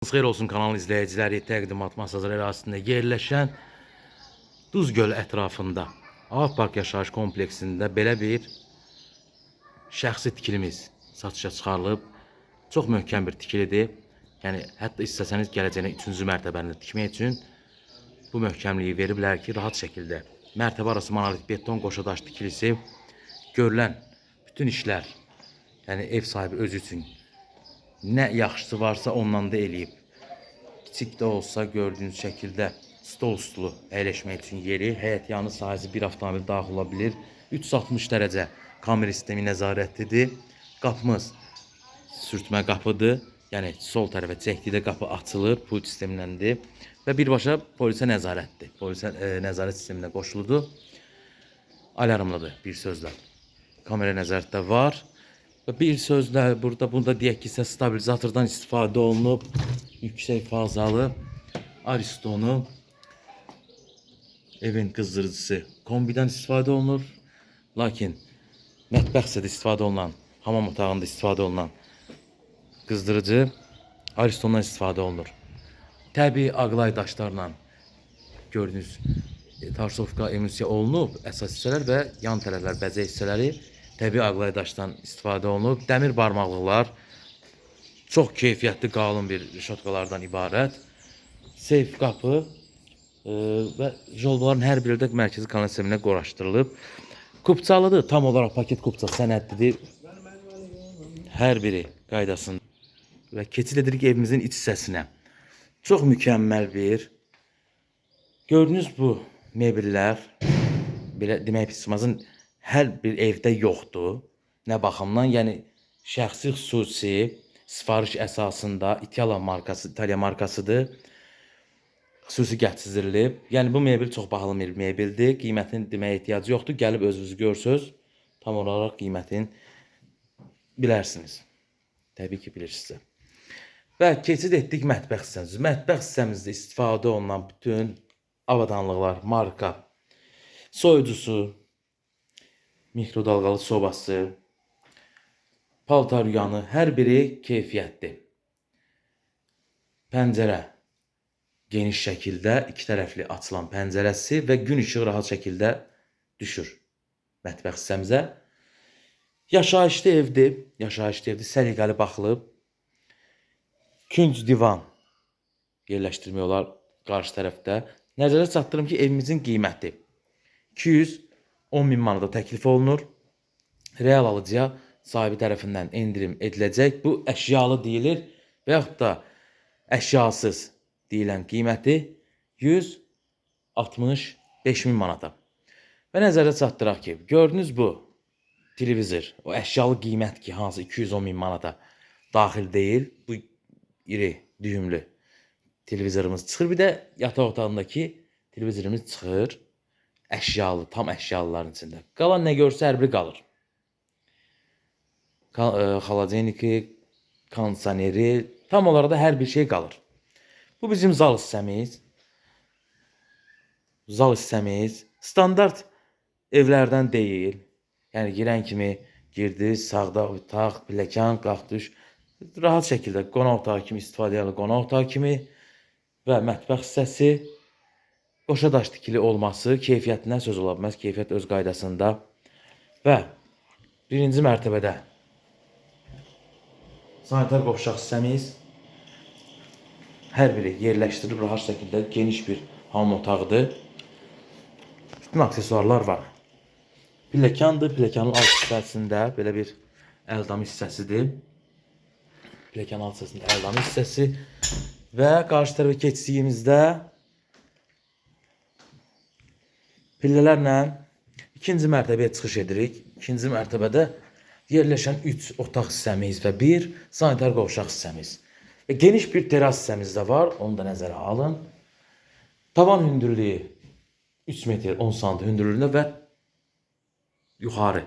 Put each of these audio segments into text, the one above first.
Xeyir olsun kanal izləyiciləri, təqdimat Masazır ərazisində yerləşən Duzgöl ətrafında Ağpark yaşayış kompleksində belə bir şəxsi tikilimiz satışa çıxarılıb. Çox möhkəm bir tikilidir. Yəni hətta istəsəniz gələcəyinə 3-cü mərtəbəni tikmək üçün bu möhkəmliyi veriblər ki, rahat şəkildə mərtəbə arası monolit beton qoşadaş tikilisi görülən bütün işlər, yəni ev sahibi özü üçün nə yaxşısı varsa ondan da eləyib. Kiçik də olsa gördüyünüz şəkildə stol stulu əyləşmək üçün yeri, həyətyanı sahəsi bir avtomobil daxil ola bilir. 360 dərəcə kamera sistemi nəzarətlidir. Qapımız sürtmə qapıdır. Yəni sol tərəfə çəkdikdə qapı açılır, pult sistemləndir və birbaşa polisə nəzarətdir. Polisə nəzarət sisteminə qoşuludur. Alarmlıdır bir sözlə. Kamera nəzarətdə var. Və bir sözlə burada deyək ki, səs stabilizatordan istifadə olunub. Yüksək fazalı Aristonu evin qızdırıcısı kombidən istifadə olunur. Lakin mətbəxdə istifadə olunan, hamam otağında istifadə olunan qızdırıcı Aristondan istifadə olunur. Təbii ağlay daşlarla gördüyünüz tarsovka emulsiya olunub. Əsas hissələr və yan tərəflər, bəzək hissələri təbii ağlay daşdan istifadə olunub. Dəmir barmaqlıqlar, çox keyfiyyətli qalın bir rişotkalardan ibarət. Seyf qapı və jolbaların hər biri də mərkəzi kanal sisteminə qoraşdırılıb. Kupçalıdır, tam olaraq paket kupça sənədlidir. Hər biri qaydasında. Və keçid edirik evimizin iç hissəsinə. Çox mükəmməl bir. Gördüyünüz bu mebellər, belə demək pismazın hər bir evdə yoxdur. Nə baxımdan, yəni şəxsi xüsusi sifariş əsasında İtalyan markasıdır. Xüsusi gətirilib. Yəni bu mebel çox bahalı mebeldir. Qiymətini deməyə ehtiyacı yoxdur. Gəlib özünüz görsünüz. Tam olaraq qiymətini bilərsiniz. Təbii ki, bilirsiniz. Və keçid etdik mətbəx hissəmizə. Mətbəx hissəmizdə istifadə olunan bütün avadanlıqlar, marka, soyucusu, mikrodalğalı sobası, paltar yuyanı, hər biri keyfiyyətli. Pəncərə geniş şəkildə iki tərəfli açılan pəncərəsi və gün işığı rahat şəkildə düşür mətbəx hissəmizə. Yaşayışlı evdir, səliqəli baxılıb. Künc divan yerləşdirmək olar qarşı tərəfdə. Nəzərə çatdırım ki, evimizin qiyməti 210 min manata təklif olunur. Real alıcıya sahibi tərəfindən endirim ediləcək. Bu əşyalı deyilir və yaxud da əşyasız deyilən qiyməti 165 min manata. Və nəzərə çatdıraq ki, gördünüz bu televizor, o əşyalı qiymət ki, hansı 210 min manata daxil deyil. Bu iri, düyümlü televizorumuz çıxır. Bir də yataq otağındakı televizorumuz çıxır. Əşyalı, tam əşyalıların içində. Qalan nə görsə hər biri qalır. Xaladeniki, kondisioneri, tam olaraq da hər bir şey qalır. Bu bizim zal hissəmiz. Zal hissəmiz standart evlərdən deyil. Yəni girən kimi girdi, sağda otaq, pilləkən, qalxdış. Rahat şəkildə qonaq otağı kimi istifadə edilir, qonaq otağı kimi və mətbəx hissəsi qoşadaş tikili olması keyfiyyətindən söz ola bilməz. Keyfiyyət öz qaydasında və birinci mərtəbədə sanitar qovşaq hissəmiz hər biri yerləşdirilib rahat şəkildə geniş bir hamam otağıdır. Bütün aksesuarlar var. Pilləkəndir, pilləkənin alt hissəsində belə bir əldam hissəsidir. Pilləkənin alt hissəsində əldam hissəsi və qarşı tərəfə keçdiyimizdə pillələrlə ikinci mərtəbəyə çıxış edirik. İkinci mərtəbədə yerləşən 3 otaq hissəmiz və 1 sanitar qovşaq hissəmiz. Və geniş bir teras hissəmiz də var, onu da nəzərə alın. Tavan hündürlüyü 3 metr 10 sm hündürlüyündə və yuxarı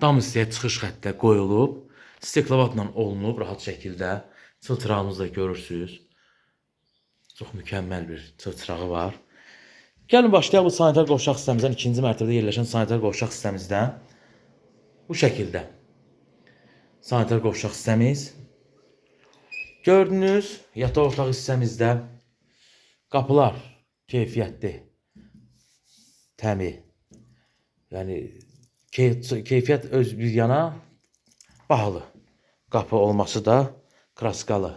dam hissəyə çıxış xəttə qoyulub, steklovatla olunub rahat şəkildə. Çılçırağımızı da görürsünüz. Çox mükəmməl bir çılçırağı var. Gəlin başlayaq bu sanitar qovşaq hissəmizdən, ikinci mərtəbədə yerləşən sanitar qovşaq hissəmizdən. Bu şəkildə sanitar qovşaq hissəmiz. Gördünüz, yataq otaq hissəmizdə qapılar keyfiyyətli, təmiz. Yəni keyfiyyət öz bir yana bahalı. Qapı olması da kraskalı.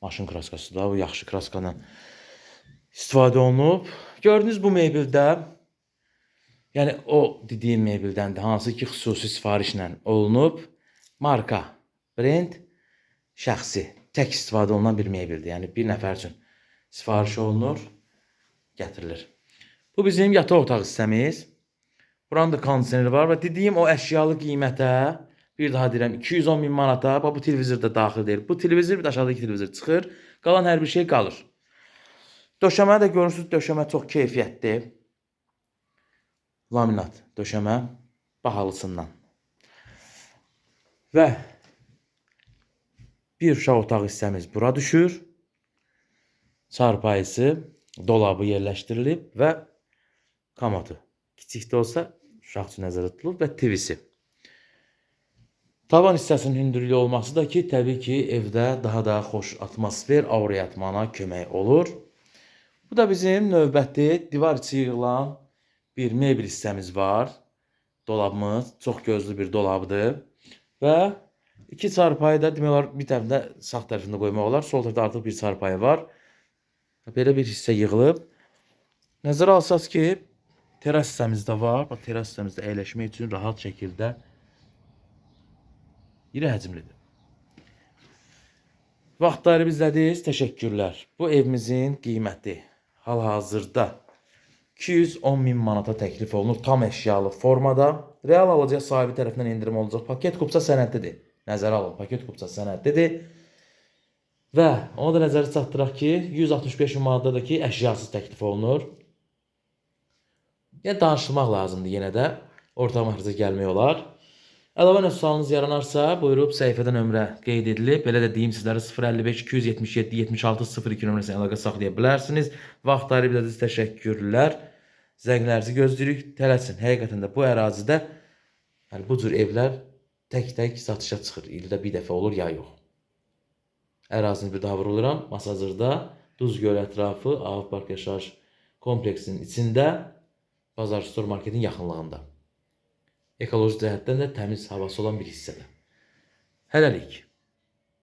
Maşın kraskası da, bu yaxşı kraskadan istifadə olunub. Gördünüz bu mebeldə, yəni o dediyim mebeldəndir, hansı ki xüsusi sifarişlə olunub. Marka, brend, şəxsi, tək istifadə olunan bir mebeldir. Yəni bir nəfər üçün sifariş olunur, gətirilir. Bu bizim yataq otaq hissəmiz. Buranın da kondisioneri var və dediyim o əşyalı qiymətə, bir daha deyirəm, 210 min manata, bu televizor da daxil deyil. Bu televizor bir də aşağıdakı televizor çıxır, qalan hər bir şey qalır. Döşəmə də görürsünüz, döşəmə çox keyfiyyətli. Laminat döşəmə bahalısından. Və bir uşaq otaq hissəmiz bura düşür. Çarpayısı, dolabı yerləşdirilib və komodu. Kiçik də olsa uşaq üçün nəzərdə tutulub və TV-si. Tavan hissəsinin hündürlüyü olması da ki, təbii ki, evdə daha da xoş atmosfer, aura yatmana kömək olur. Bu da bizim növbəti divar içi yığılan bir mebel hissəmiz var. Dolabımız çox gözlü bir dolabdır. Və iki çarpayı da demək olar bir tərəfdə sağ tərəfində qoymaq olar. Sol tərəfdə artıq bir çarpayı var. Belə bir hissə yığılıb. Nəzərə alsaq ki, teras hissəmiz də var. Bu teras hissəmizdə əyləşmək üçün rahat şəkildə iri həcmlidir. Vaxtları izlədiniz, təşəkkürlər. Bu evimizin qiyməti hal-hazırda 210 min manata təklif olunur tam əşyalı formada. Real alıcıya sahibi tərəfindən endirim olacaq. Paket kupça sənədlidir. Nəzərə alın, paket kupça sənədlidir. Və onu da nəzərə çatdıraq ki, 165 min manatda da ki, əşyasız təklif olunur. Yəni danışılmaq lazımdır yenə də. Orta məhrəcə gəlmək olar. Əlavə növ sualınız yaranarsa, buyurub səhifədə nömrə qeyd edilib. Belə də deyim sizlərə 055 277 76 02 nömrəsinə əlaqə saxlaya bilərsiniz. Vaxt ayırıb izlədiyiniz təşəkkürlər. Zənglərinizi gözləyirik. Tələsin. Həqiqətən də bu ərazidə yəni bu cür evlər tək-tək satışa çıxır. İldə bir dəfə olur ya yox. Ərazini bir daha vuruluram. Masazırda Duzgöl ətrafı Ağ Park yaşayış kompleksinin içində Bazar Supermarketin yaxınlığında. Ekoloji cəhətdən də təmiz havası olan bir hissədə. Hələlik.